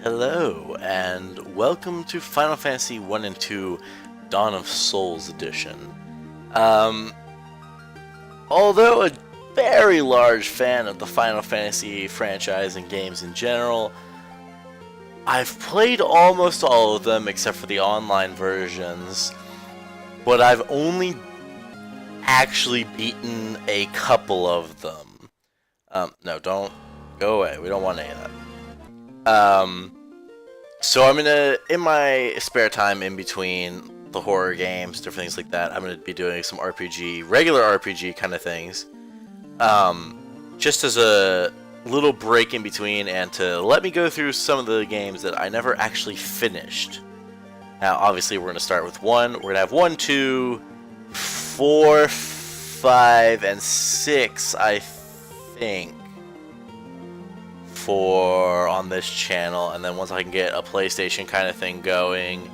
Hello, and welcome to Final Fantasy 1 and 2 Dawn of Souls Edition. Um, although a very large fan of the Final Fantasy franchise and games in general, I've played almost all of them except for the online versions, but I've only actually beaten a couple of them. No, don't go away. We don't want any of that. So I'm gonna, in my spare time in between the horror games, different things like that, I'm gonna be doing some RPG, regular RPG kind of things, just as a little break in between and to let me go through some of the games that I never actually finished. Now, obviously, we're gonna start with 1. We're gonna have 1, 2, 4, 5, and 6, I think, for on this channel, and then once I can get a PlayStation kind of thing going,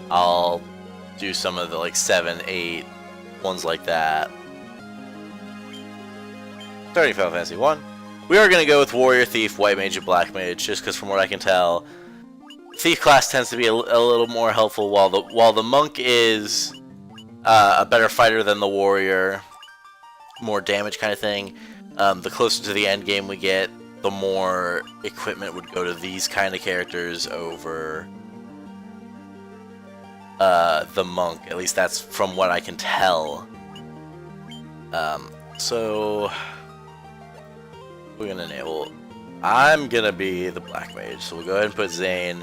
I'll do some of the like 7, 8 ones like that. Starting Final Fantasy 1, we are going to go with Warrior, Thief, White Mage, and Black Mage, just because from what I can tell, Thief class tends to be a little more helpful, while the Monk is a better fighter than the Warrior, more damage kind of thing. The closer to the end game we get, the more equipment would go to these kind of characters over the Monk. At least that's from what I can tell. So we're gonna enable. I'm gonna be the Black Mage, so we'll go ahead and put Zane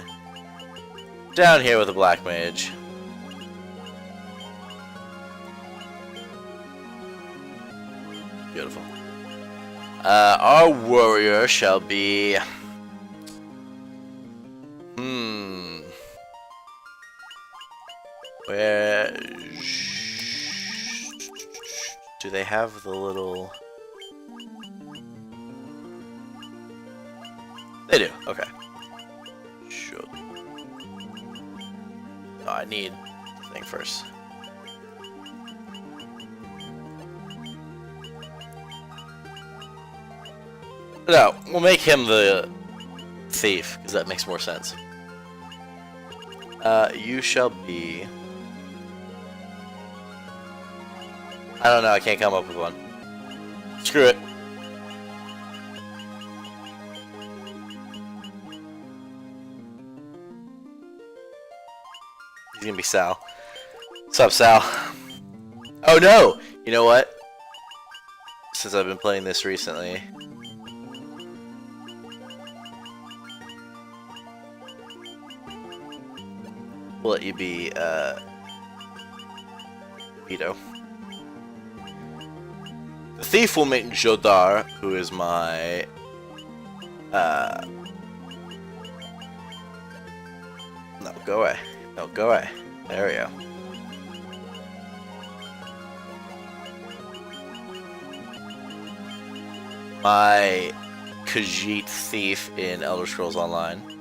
down here with the Black Mage. Beautiful. Our warrior shall be... Where... Do they have the little... They do, okay. Sure. Oh, I need the thing first. No, we'll make him the thief, because that makes more sense. You shall be... I don't know, I can't come up with one. Screw it. He's gonna be Sal. What's up, Sal? Oh no! You know what? Since I've been playing this recently... We'll let you be, Vito. The thief will make Jodar, who is my, No, go away. No, go away. There we go. My Khajiit thief in Elder Scrolls Online.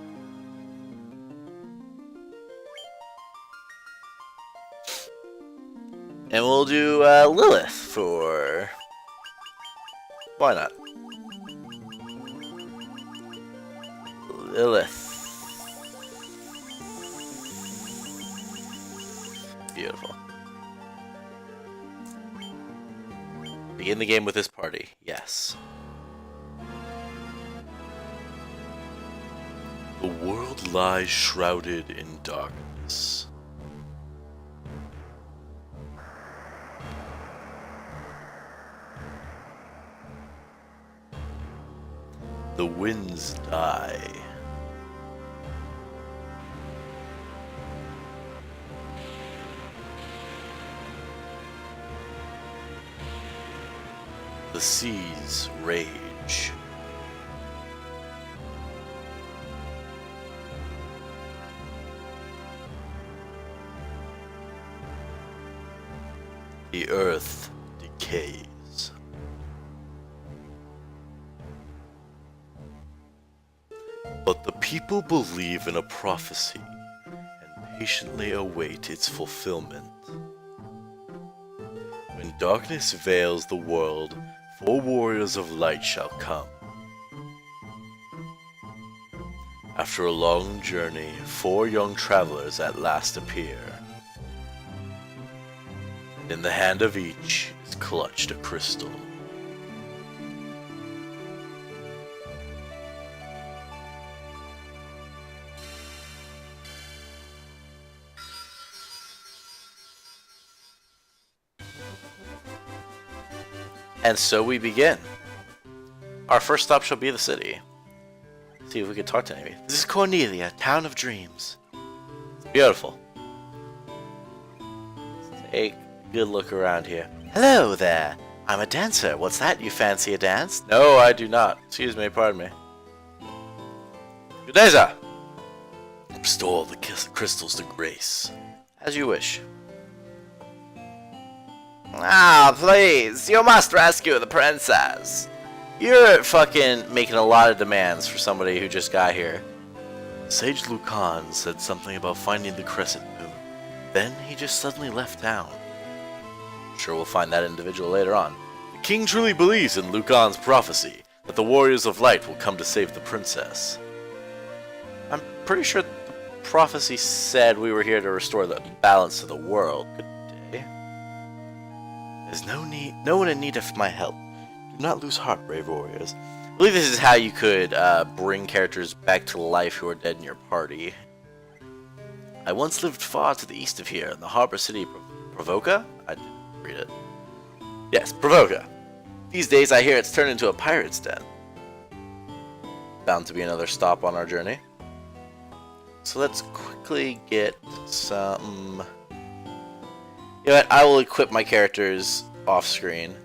And we'll do Lilith for... Why not? Lilith. Beautiful. Begin the game with this party. Yes. The world lies shrouded in darkness. The winds die. The seas rage. The earth decays. But the people believe in a prophecy and patiently await its fulfillment. When darkness veils the world, 4 warriors of light shall come. After a long journey, 4 young travelers at last appear. In the hand of each is clutched a crystal. And so we begin. Our first stop shall be the city. See if we can talk to anybody. This is Cornelia, town of dreams. It's beautiful. Let's take a good look around here. Hello there. I'm a dancer. What's that? You fancy a dance? No, I do not. Excuse me, pardon me. Good day, sir. Restore the crystals to grace. As you wish. Ah, please. You must rescue the princess. You're fucking making a lot of demands for somebody who just got here. Sage Lucan said something about finding the crescent moon. Then he just suddenly left town. I'm sure we'll find that individual later on. The king truly believes in Lucan's prophecy that the warriors of light will come to save the princess. I'm pretty sure the prophecy said we were here to restore the balance to the world. Good day. There's no one in need of my help. Do not lose heart, brave warriors. I believe this is how you could bring characters back to life who are dead in your party. I once lived far to the east of here, in the harbor city Provoca? I didn't read it. Yes, Provoca. These days I hear it's turned into a pirate's den. Bound to be another stop on our journey. So let's quickly get some... You know what, I will equip my characters off screen.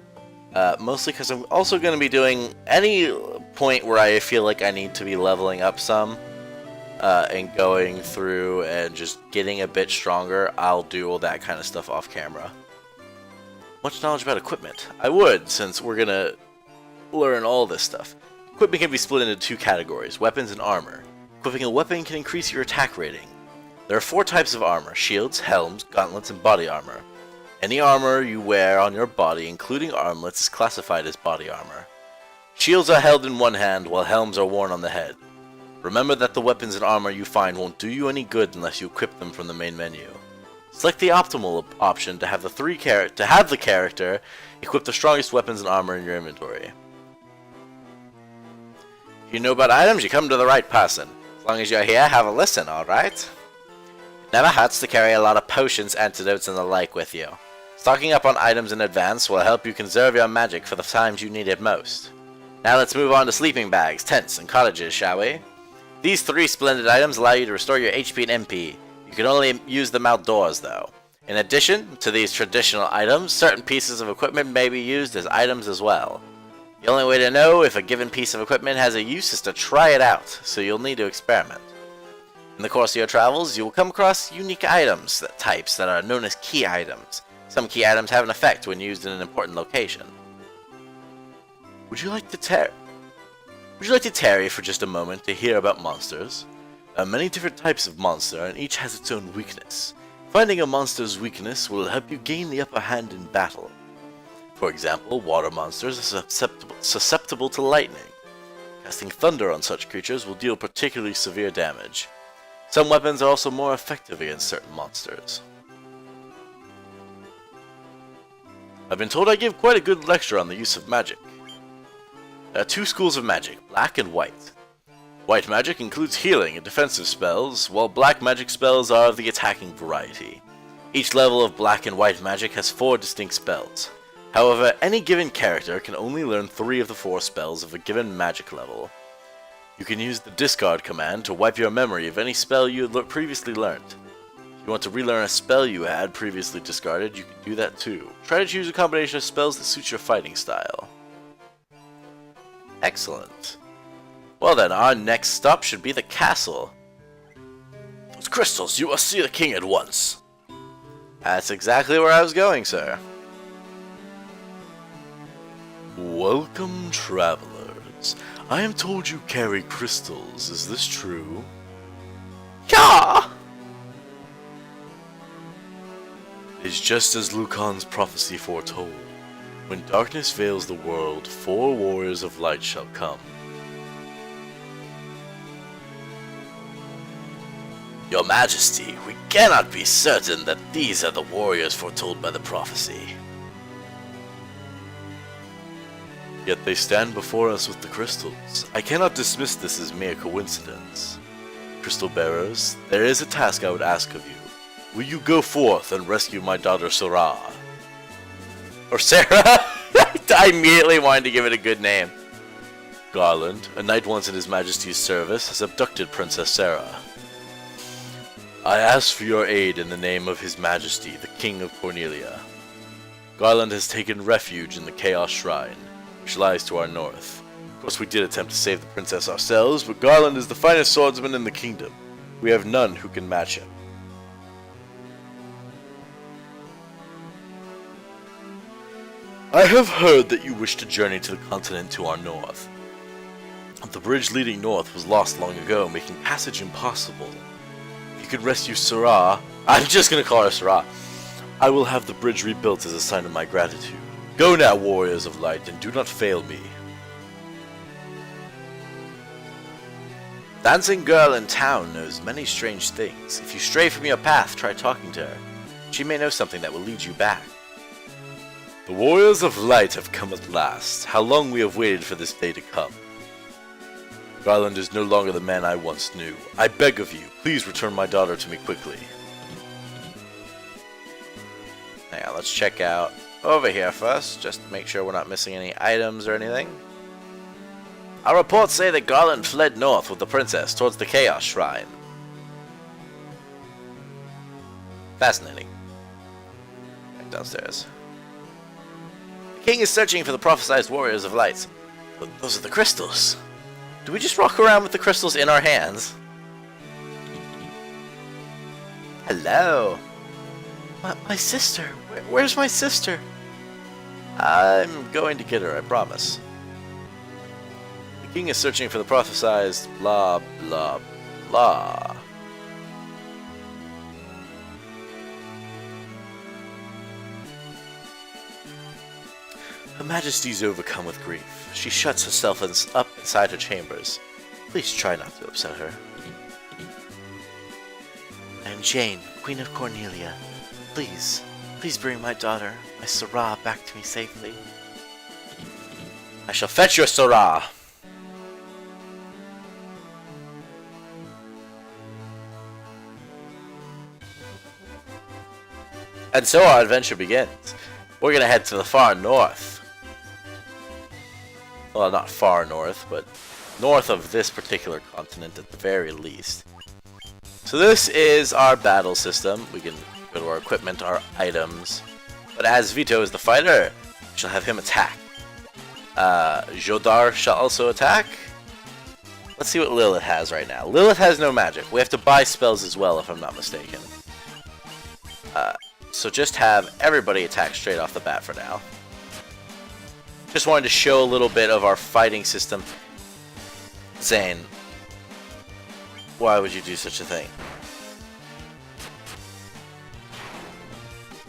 Mostly because I'm also going to be doing any point where I feel like I need to be leveling up some and going through and just getting a bit stronger. I'll do all that kind of stuff off camera. Much knowledge about equipment. I would, since we're going to learn all this stuff. Equipment can be split into 2 categories, weapons and armor. Equipping a weapon can increase your attack rating. There are 4 types of armor: shields, helms, gauntlets, and body armor. Any armor you wear on your body, including armlets, is classified as body armor. Shields are held in one hand, while helms are worn on the head. Remember that the weapons and armor you find won't do you any good unless you equip them from the main menu. Select the optimal option to have the character equip the strongest weapons and armor in your inventory. If you know about items, you come to the right person. As long as you're here, have a listen, alright? It never hurts to carry a lot of potions, antidotes, and the like with you. Stocking up on items in advance will help you conserve your magic for the times you need it most. Now let's move on to sleeping bags, tents, and cottages, shall we? These 3 splendid items allow you to restore your HP and MP. You can only use them outdoors, though. In addition to these traditional items, certain pieces of equipment may be used as items as well. The only way to know if a given piece of equipment has a use is to try it out, so you'll need to experiment. In the course of your travels, you will come across unique types that are known as key items. Some key items have an effect when used in an important location. Would you like to tarry for just a moment to hear about monsters? There are many different types of monster, and each has its own weakness. Finding a monster's weakness will help you gain the upper hand in battle. For example, water monsters are susceptible to lightning. Casting thunder on such creatures will deal particularly severe damage. Some weapons are also more effective against certain monsters. I've been told I give quite a good lecture on the use of magic. There are 2 schools of magic, black and white. White magic includes healing and defensive spells, while black magic spells are of the attacking variety. Each level of black and white magic has 4 distinct spells. However, any given character can only learn 3 of the 4 spells of a given magic level. You can use the discard command to wipe your memory of any spell you had previously learned. If you want to relearn a spell you had previously discarded, you can do that too. Try to choose a combination of spells that suits your fighting style. Excellent. Well then, our next stop should be the castle. Those crystals, you must see the king at once. That's exactly where I was going, sir. Welcome, travelers. I am told you carry crystals. Is this true? Yeah! It is just as Lucan's prophecy foretold. When darkness veils the world, 4 warriors of light shall come. Your Majesty, we cannot be certain that these are the warriors foretold by the prophecy. Yet they stand before us with the crystals. I cannot dismiss this as mere coincidence. Crystal Bearers, there is a task I would ask of you. Will you go forth and rescue my daughter Sarah? Or Sarah? I immediately wanted to give it a good name. Garland, a knight once in His Majesty's service, has abducted Princess Sarah. I ask for your aid in the name of His Majesty, the King of Cornelia. Garland has taken refuge in the Chaos Shrine, which lies to our north. Of course, we did attempt to save the princess ourselves, but Garland is the finest swordsman in the kingdom. We have none who can match him. I have heard that you wish to journey to the continent to our north. The bridge leading north was lost long ago, making passage impossible. If you could rescue Sarah, I'm just gonna call her Sarah, I will have the bridge rebuilt as a sign of my gratitude. Go now, warriors of light, and do not fail me. Dancing girl in town knows many strange things. If you stray from your path, try talking to her. She may know something that will lead you back. The warriors of light have come at last. How long we have waited for this day to come. Garland is no longer the man I once knew. I beg of you, please return my daughter to me quickly. Hang on, let's check out over here first, just to make sure we're not missing any items or anything. Our reports say that Garland fled north with the princess towards the Chaos Shrine. Fascinating. Back downstairs. The king is searching for the prophesized warriors of light. Those are the crystals. Do we just walk around with the crystals in our hands? Hello. My sister. Where's my sister? I'm going to get her, I promise. The king is searching for the prophesized blah blah blah. Her Majesty's overcome with grief. She shuts herself up inside her chambers. Please try not to upset her. I am Jane, Queen of Cornelia. Please bring my daughter, my Sarah, back to me safely. I shall fetch your Sarah. And so our adventure begins. We're gonna head to the far north. Well, not far north, but north of this particular continent at the very least. So this is our battle system. We can go to our equipment, our items. But as Vito is the fighter, we shall have him attack. Jodar shall also attack. Let's see what Lilith has right now. Lilith has no magic. We have to buy spells as well, if I'm not mistaken. So just have everybody attack straight off the bat for now. Just wanted to show a little bit of our fighting system. Zane, why would you do such a thing?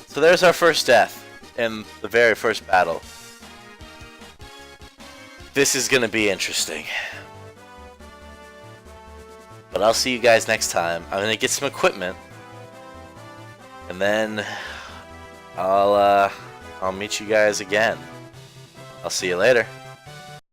So there's our first death in the very first battle. This is going to be interesting. But I'll see you guys next time. I'm going to get some equipment. And then I'll meet you guys again. I'll see you later.